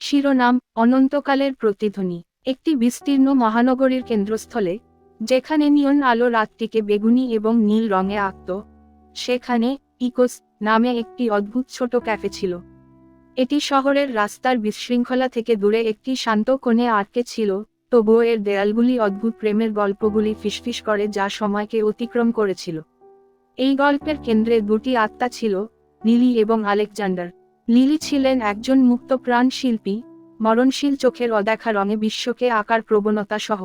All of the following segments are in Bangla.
শিরোনাম: অনন্তকালের প্রতিধ্বনি। একটি বিস্তীর্ণ মহানগরীর কেন্দ্রস্থলে, যেখানে নিয়ন আলো রাতটিকে বেগুনি এবং নীল রঙে আঁকত, সেখানে ইকোস নামে একটি অদ্ভুত ছোট ক্যাফে ছিল। এটি শহরের রাস্তার বিশৃঙ্খলা থেকে দূরে একটি শান্ত কোণে আটকে ছিল, তবুও এর দেয়ালগুলি অদ্ভুত প্রেমের গল্পগুলি ফিসফিস করে যা সময়কে অতিক্রম করেছিল। এই গল্পের কেন্দ্রে দুটি আত্মা ছিল, লিলি এবং আলেকজান্ডার। লিলি ছিলেন একজন মুক্তপ্রাণ শিল্পী, মরণশীল চোখের অদেখা রঙে বিশ্বকে আঁকার প্রবণতা সহ।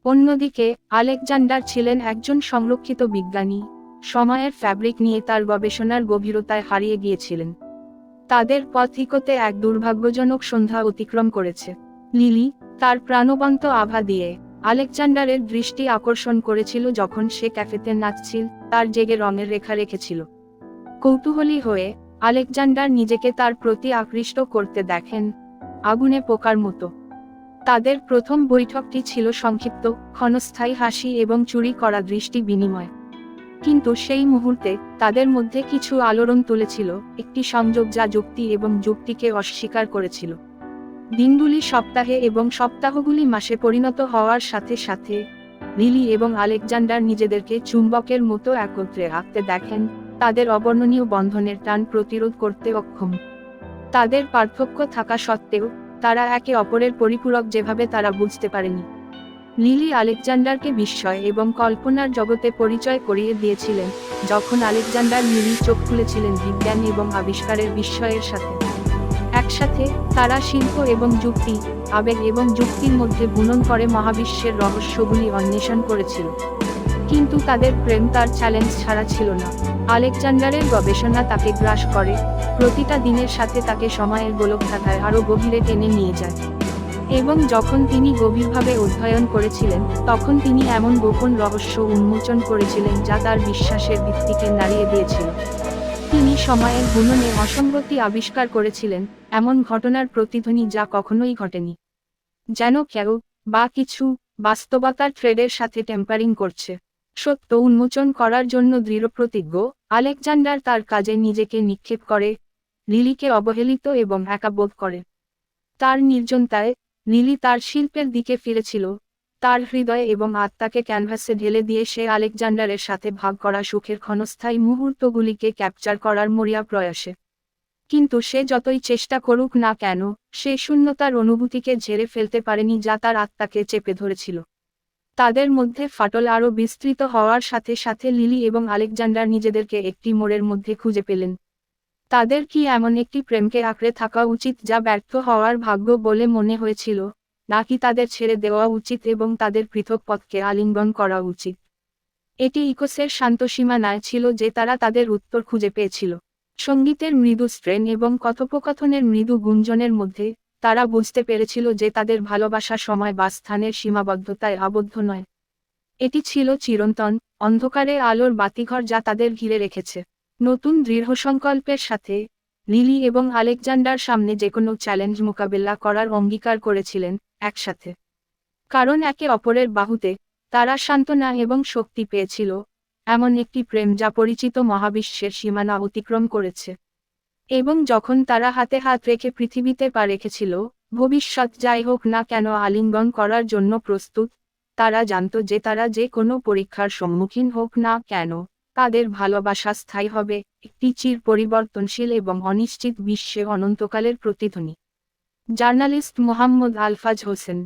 অন্যদিকে আলেকজান্ডার ছিলেন একজন সংরক্ষিত বিজ্ঞানী, সময়ের ফ্যাব্রিক নিয়ে তার গবেষণার গভীরতায় হারিয়ে গিয়েছিলেন। তাদের পথ ইকোতে এক দুর্ভাগ্যজনক সন্ধ্যা অতিক্রম করেছে। লিলি তার প্রাণবন্ত আভা দিয়ে আলেকজান্ডারের দৃষ্টি আকর্ষণ করেছিল যখন সে ক্যাফেতে নাচছিল, তার জেগে রঙের রেখা রেখেছিল। কৌতূহলী হয়ে আলেকজান্ডার নিজেকে তার প্রতি আকৃষ্ট করতে দেখেন, আগুনে পোকার মতো। তাদের প্রথম বৈঠকটি ছিল সংক্ষিপ্ত, ক্ষণস্থায়ী হাসি এবং চুরি করা দৃষ্টি বিনিময়। কিন্তু সেই মুহূর্তে তাদের মধ্যে কিছু আলোড়ন তুলেছিল, একটি সংযোগ যা যুক্তি এবং যুক্তিকে অস্বীকার করেছিল। দিনগুলি সপ্তাহে এবং সপ্তাহগুলি মাসে পরিণত হওয়ার সাথে সাথে লিলি এবং আলেকজান্ডার নিজেদেরকে চুম্বকের মতো একত্রে আঁকতে দেখেন, তাদের অবর্ণনীয় বন্ধনের টান প্রতিরোধ করতে অক্ষম। তাদের পার্থক্য থাকা সত্ত্বেও তারা একে অপরের পরিপূরক যেভাবে তারা বুঝতে পারেনি। লিলি আলেকজান্ডারকে বিস্ময় এবং কল্পনার জগতে পরিচয় করিয়ে দিয়েছিলেন, যখন আলেকজান্ডার লিলির চোখ খুলেছিলেন বিজ্ঞান এবং আবিষ্কারের বিস্ময়ের সাথে। একসাথে তারা শিল্প এবং যুক্তি, আবেগ এবং যুক্তির মধ্যে বুনন করে মহাবিশ্বের রহস্যগুলি অন্বেষণ করেছিল। কিন্তু তাদের প্রেম তার চ্যালেঞ্জ ছাড়া ছিল না। আলেকজান্ডারের গবেষণা তাকে গ্রাস করে, প্রতিটা দিনের সাথে তাকে সময়ের গোলকধাঁধায় আরও গভীরে টেনে নিয়ে যায়। এবং যখন তিনি গভীরভাবে অধ্যয়ন করেছিলেন, তখন তিনি এমন গোপন রহস্য উন্মোচন করেছিলেন যা তার বিশ্বাসের ভিত্তিকে নাড়িয়ে দিয়েছিল। তিনি সময়ের গুণনে অসঙ্গতি আবিষ্কার করেছিলেন, এমন ঘটনার প্রতিধ্বনি যা কখনোই ঘটেনি। যেন কেউ বা কিছু বাস্তবতার থ্রেডের সাথে টেম্পারিং করছে। সত্য উন্মোচন করার জন্য দৃঢ়প্রতিজ্ঞ, আলেকজান্ডার তার কাজে নিজেকে নিক্ষেপ করে, লিলিকে অবহেলিত এবং একা বোধ করে। তার নির্জনতায় লিলি তার শিল্পের দিকে ফিরেছিল, তার হৃদয় এবং আত্মাকে ক্যানভাসে ঢেলে দিয়ে সে আলেকজান্ডারের সাথে ভাগ করা সুখের ক্ষণস্থায়ী মুহূর্তগুলিকে ক্যাপচার করার মরিয়া প্রয়াসে। কিন্তু সে যতই চেষ্টা করুক না কেন, সে শূন্যতার অনুভূতিকে ঝেড়ে ফেলতে পারেনি যা তার আত্মাকে চেপে ধরেছিল। তাদের মধ্যে ফাটল আরও বিস্তৃত হওয়ার সাথে সাথে লিলি এবং আলেকজান্ডার নিজেদেরকে একটি মোড়ের মধ্যে খুঁজে পেলেন। তাদের কি এমন একটি প্রেমকে আঁকড়ে থাকা উচিত যা ব্যর্থ হওয়ার ভাগ্য বলে মনে হয়েছিল, নাকি তাদের ছেড়ে দেওয়া উচিত এবং তাদের পৃথক পথকে আলিঙ্গন করা উচিত? এটি ইকোসের শান্ত সীমানায় ছিল যে তারা তাদের উত্তর খুঁজে পেয়েছিল। সঙ্গীতের মৃদু স্ট্রেন এবং কথোপকথনের মৃদু গুঞ্জনের মধ্যে তারা বুঝতে পেরেছিল যে তাদের ভালোবাসা সময় বা স্থানের সীমাবদ্ধতায় আবদ্ধ নয়। এটি ছিল চিরন্তন, অন্ধকারে আলোর বাতিঘর যা তাদের ঘিরে রেখেছে। নতুন দৃঢ়সংকল্পের সাথে লিলি এবং আলেকজান্ডার সামনে যেকোনো চ্যালেঞ্জ মোকাবেলা করার অঙ্গীকার করেছিলেন, একসাথে। কারণ একে অপরের বাহুতে তারা সান্ত্বনা এবং শক্তি পেয়েছিল, এমন একটি প্রেম যা পরিচিত মহাবিশ্বের সীমানা অতিক্রম করেছে। এবং যখন তারা হাতে হাত রেখে পৃথিবীতে পা রেখেছিল, ভবিষ্যৎ যাই হোক না কেন আলিঙ্গন করার জন্য প্রস্তুত, তারা জানত যে তারা যে কোনো পরীক্ষার সম্মুখীন হোক না কেন, তাদের ভালোবাসা স্থায়ী হবে, একটি চির পরিবর্তনশীল এবং অনিশ্চিত বিশ্বে অনন্তকালের প্রতিধ্বনি। জার্নালিস্ট মোহাম্মদ আলফাজ হোসেন।